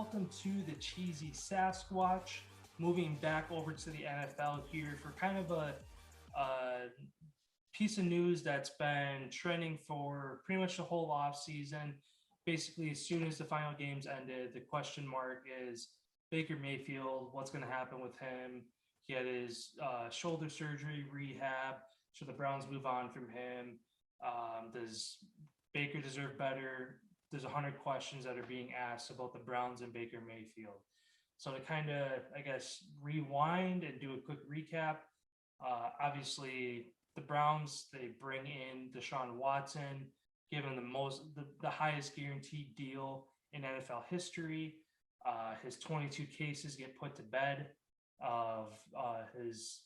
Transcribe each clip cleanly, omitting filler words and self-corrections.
welcome to the Cheesy Sasquatch. Moving back over to the NFL here for kind of a piece of news that's been trending for pretty much the whole off season. Basically, as soon as the final games ended, the question mark is Baker Mayfield. What's going to happen with him? He had his shoulder surgery rehab. Should the Browns move on from him? Does Baker deserve better? There's 100 questions that are being asked about the Browns and Baker Mayfield. So to kind of, I guess, rewind and do a quick recap, obviously the Browns, they bring in Deshaun Watson, given the highest guaranteed deal in NFL history. His 22 cases get put to bed of his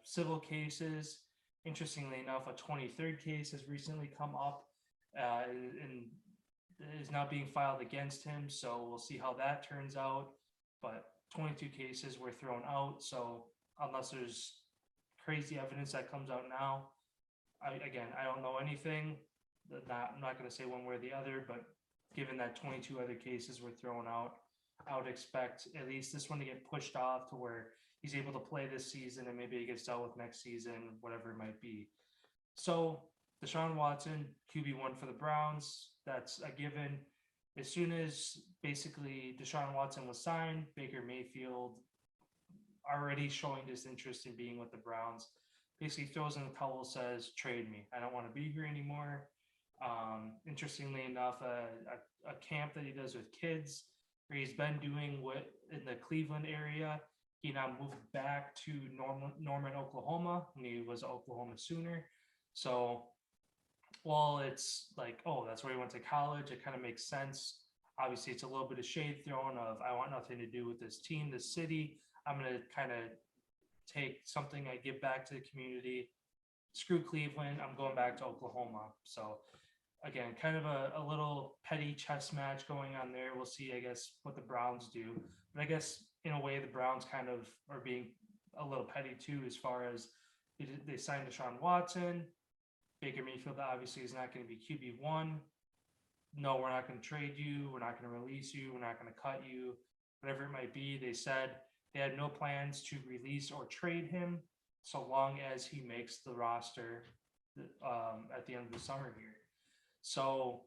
civil cases. Interestingly enough, a 23rd case has recently come up and is now being filed against him. So we'll see how that turns out. But 22 cases were thrown out. So unless there's crazy evidence that comes out now, I don't know anything. I'm not going to say one way or the other, but given that 22 other cases were thrown out, I would expect at least this one to get pushed off to where he's able to play this season and maybe it gets dealt with next season, whatever it might be. So Deshaun Watson, QB1 for the Browns, that's a given. As soon as basically Deshaun Watson was signed, Baker Mayfield already showing disinterest in being with the Browns, basically throws in the towel, says, trade me. I don't want to be here anymore. Interestingly enough, a camp that he does with kids, where he's been doing what in the Cleveland area. He now moved back to Norman, Oklahoma, when he was an Oklahoma Sooner. So while it's like, oh, that's where he went to college, it kind of makes sense. Obviously, it's a little bit of shade thrown of, I want nothing to do with this team, this city. I'm going to kind of take something I give back to the community. Screw Cleveland. I'm going back to Oklahoma. So again, kind of a little petty chess match going on there. We'll see, I guess, what the Browns do. But I guess in a way, the Browns kind of are being a little petty too, as far as they signed Deshaun Watson. Baker Mayfield obviously is not going to be QB1. No, we're not going to trade you. We're not going to release you. We're not going to cut you. Whatever it might be, they said they had no plans to release or trade him so long as he makes the roster at the end of the summer here. So,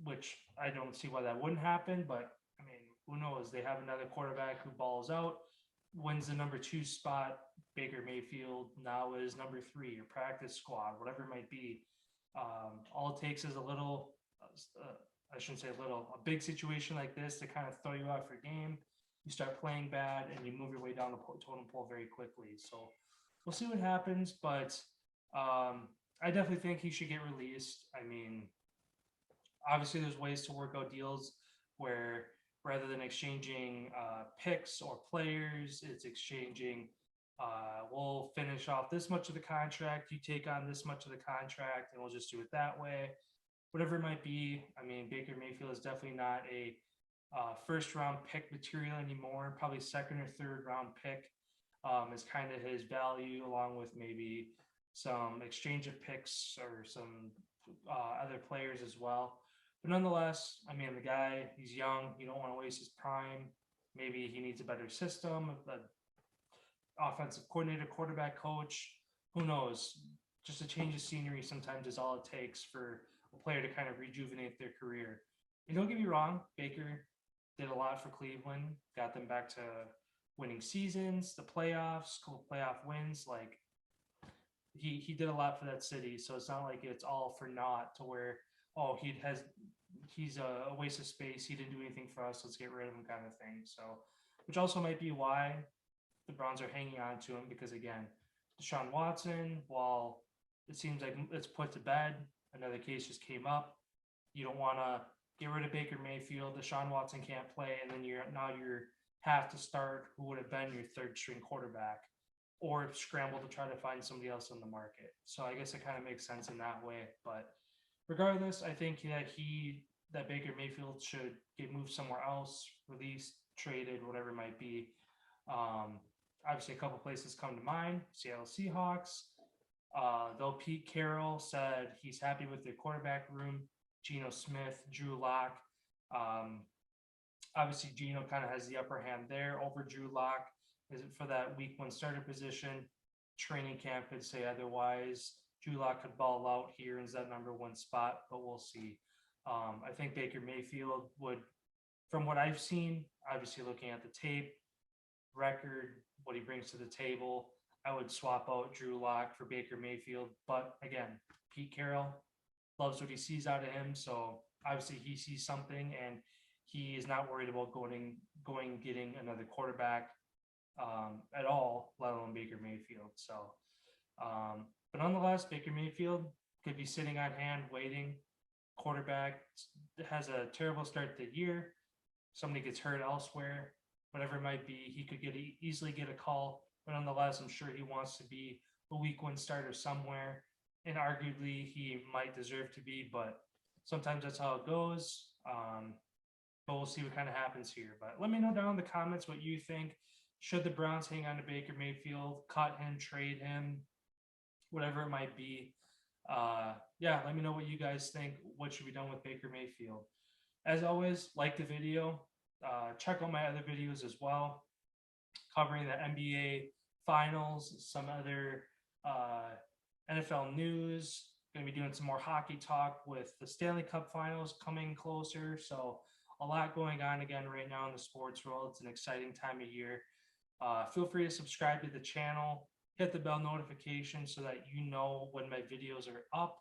which I don't see why that wouldn't happen, but I mean, who knows? They have another quarterback who balls out, wins the number 2 spot. Baker Mayfield now is number 3, your practice squad, whatever it might be. All it takes is a little, I shouldn't say little, a big situation like this to kind of throw you off your game. You start playing bad and you move your way down the totem pole very quickly. So we'll see what happens, but I definitely think he should get released. I mean, obviously there's ways to work out deals where rather than exchanging picks or players, it's exchanging, we'll finish off this much of the contract, you take on this much of the contract, and we'll just do it that way. Whatever it might be. I mean, Baker Mayfield is definitely not a first round pick material anymore. Probably second or third round pick is kind of his value, along with maybe some exchange of picks or some other players as well. But nonetheless, I mean, the guy, he's young. You don't want to waste his prime. Maybe he needs a better system, an offensive coordinator, quarterback coach. Who knows? Just a change of scenery sometimes is all it takes for a player to kind of rejuvenate their career. And don't get me wrong, Baker did a lot for Cleveland, got them back to winning seasons, the playoffs, couple playoff wins. Like he did a lot for that city. So it's not like it's all for naught to where, oh, he's a waste of space. He didn't do anything for us. Let's get rid of him kind of thing. So, which also might be why the Browns are hanging on to him, because again, Deshaun Watson, while it seems like it's put to bed, another case just came up. You don't want to get rid of Baker Mayfield. Deshaun Watson can't play, and then you're have to start who would have been your third string quarterback, or scramble to try to find somebody else on the market. So I guess it kind of makes sense in that way. But regardless, I think that Baker Mayfield should get moved somewhere else, released, traded, whatever it might be. Obviously, a couple places come to mind. Seattle Seahawks. Though Pete Carroll said he's happy with their quarterback room, Geno Smith, Drew Lock. Obviously, Geno kind of has the upper hand there over Drew Lock. Is it for that week one starter position? Training camp could say otherwise. Drew Lock could ball out here in that number one spot, but we'll see. I think Baker Mayfield would, from what I've seen, obviously looking at the tape, record, what he brings to the table, I would swap out Drew Lock for Baker Mayfield. But again, Pete Carroll loves what he sees out of him, so obviously he sees something, and he is not worried about going getting another quarterback at all, let alone Baker Mayfield. So, but nonetheless, Baker Mayfield could be sitting on hand waiting. Quarterback has a terrible start to the year. Somebody gets hurt elsewhere, whatever it might be. He could easily get a call, but nonetheless, I'm sure he wants to be a week one starter somewhere, and arguably he might deserve to be, but sometimes that's how it goes. But we'll see what kind of happens here. But let me know down in the comments what you think. Should the Browns hang on to Baker Mayfield, cut him, trade him, whatever it might be? Yeah, let me know what you guys think. What should be done with Baker Mayfield? As always, like the video. Check out my other videos as well, covering the NBA Finals, some other NFL news. Going to be doing some more hockey talk with the Stanley Cup Finals coming closer. So a lot going on again right now in the sports world. It's an exciting time of year. Feel free to subscribe to the channel, hit the bell notification so that you know when my videos are up.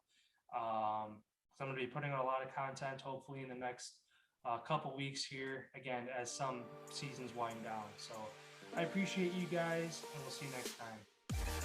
I'm going to be putting out a lot of content hopefully in the next couple weeks here, again, as some seasons wind down. So I appreciate you guys, and we'll see you next time.